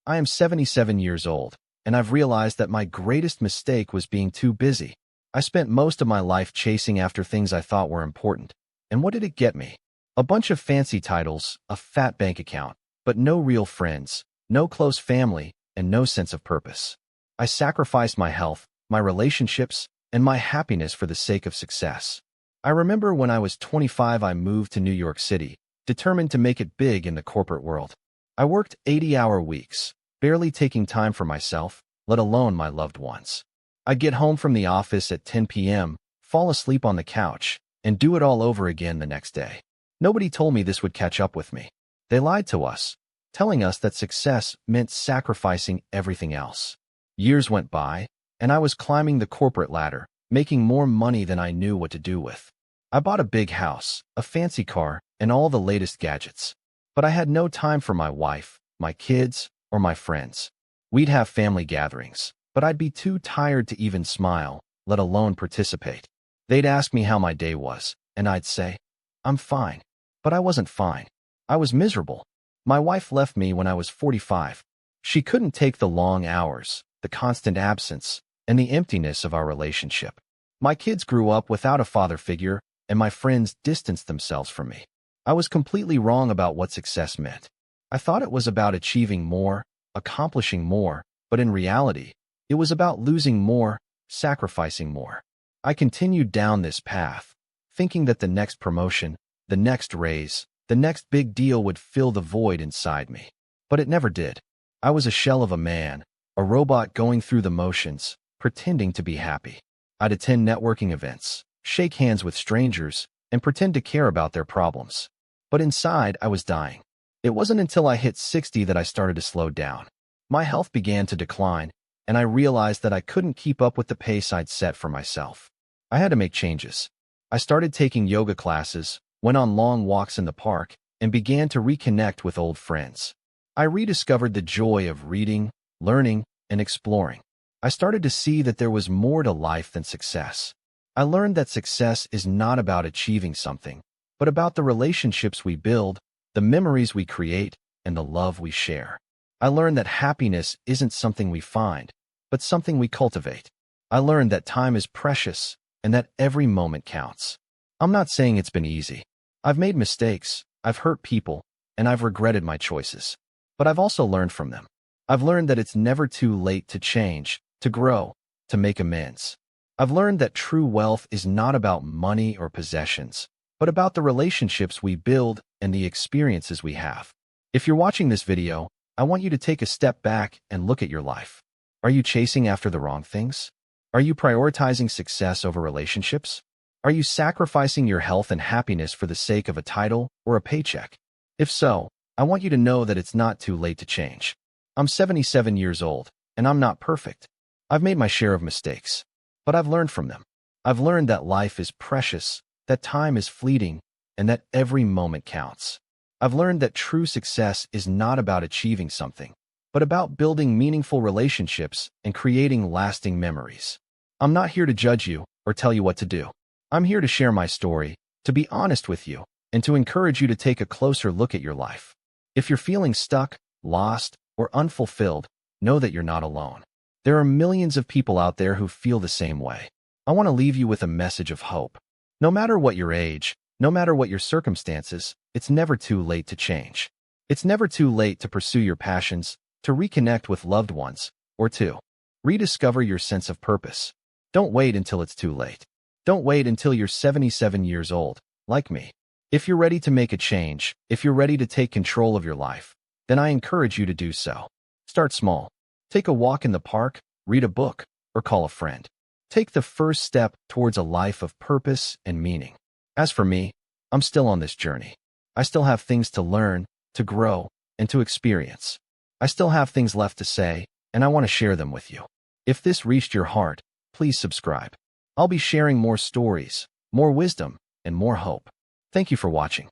I am 77 years old, and I've realized that my greatest mistake was being too busy. I spent most of my life chasing after things I thought were important. And what did it get me? A bunch of fancy titles, a fat bank account, but no real friends, no close family, and no sense of purpose. I sacrificed my health, my relationships, and my happiness for the sake of success. I remember when I was 25, I moved to New York City, determined to make it big in the corporate world. I worked 80-hour weeks, barely taking time for myself, let alone my loved ones. I'd get home from the office at 10 p.m., fall asleep on the couch, and do it all over again the next day. Nobody told me this would catch up with me. They lied to us, telling us that success meant sacrificing everything else. Years went by, and I was climbing the corporate ladder, making more money than I knew what to do with. I bought a big house, a fancy car, and all the latest gadgets. But I had no time for my wife, my kids, or my friends. We'd have family gatherings, but I'd be too tired to even smile, let alone participate. They'd ask me how my day was, and I'd say, "I'm fine." But I wasn't fine. I was miserable. My wife left me when I was 45. She couldn't take the long hours, the constant absence, and the emptiness of our relationship. My kids grew up without a father figure, and my friends distanced themselves from me. I was completely wrong about what success meant. I thought it was about achieving more, accomplishing more, but in reality, it was about losing more, sacrificing more. I continued down this path, thinking that the next promotion, the next raise, the next big deal would fill the void inside me. But it never did. I was a shell of a man, a robot going through the motions, pretending to be happy. I'd attend networking events, shake hands with strangers, and pretend to care about their problems. But inside, I was dying. It wasn't until I hit 60 that I started to slow down. My health began to decline, and I realized that I couldn't keep up with the pace I'd set for myself. I had to make changes. I started taking yoga classes, went on long walks in the park, and began to reconnect with old friends. I rediscovered the joy of reading, learning, and exploring. I started to see that there was more to life than success. I learned that success is not about achieving something, but about the relationships we build, the memories we create, and the love we share. I learned that happiness isn't something we find, but something we cultivate. I learned that time is precious and that every moment counts. I'm not saying it's been easy. I've made mistakes, I've hurt people, and I've regretted my choices. But I've also learned from them. I've learned that it's never too late to change, to grow, to make amends. I've learned that true wealth is not about money or possessions, but about the relationships we build and the experiences we have. If you're watching this video, I want you to take a step back and look at your life. Are you chasing after the wrong things? Are you prioritizing success over relationships? Are you sacrificing your health and happiness for the sake of a title or a paycheck? If so, I want you to know that it's not too late to change. I'm 77 years old, and I'm not perfect. I've made my share of mistakes, but I've learned from them. I've learned that life is precious, that time is fleeting, and that every moment counts. I've learned that true success is not about achieving something, but about building meaningful relationships and creating lasting memories. I'm not here to judge you or tell you what to do. I'm here to share my story, to be honest with you, and to encourage you to take a closer look at your life. If you're feeling stuck, lost, or unfulfilled, know that you're not alone. There are millions of people out there who feel the same way. I want to leave you with a message of hope. No matter what your age, no matter what your circumstances, it's never too late to change. It's never too late to pursue your passions, to reconnect with loved ones, or to rediscover your sense of purpose. Don't wait until it's too late. Don't wait until you're 77 years old, like me. If you're ready to make a change, if you're ready to take control of your life, then I encourage you to do so. Start small. Take a walk in the park, read a book, or call a friend. Take the first step towards a life of purpose and meaning. As for me, I'm still on this journey. I still have things to learn, to grow, and to experience. I still have things left to say, and I want to share them with you. If this reached your heart, please subscribe. I'll be sharing more stories, more wisdom, and more hope. Thank you for watching.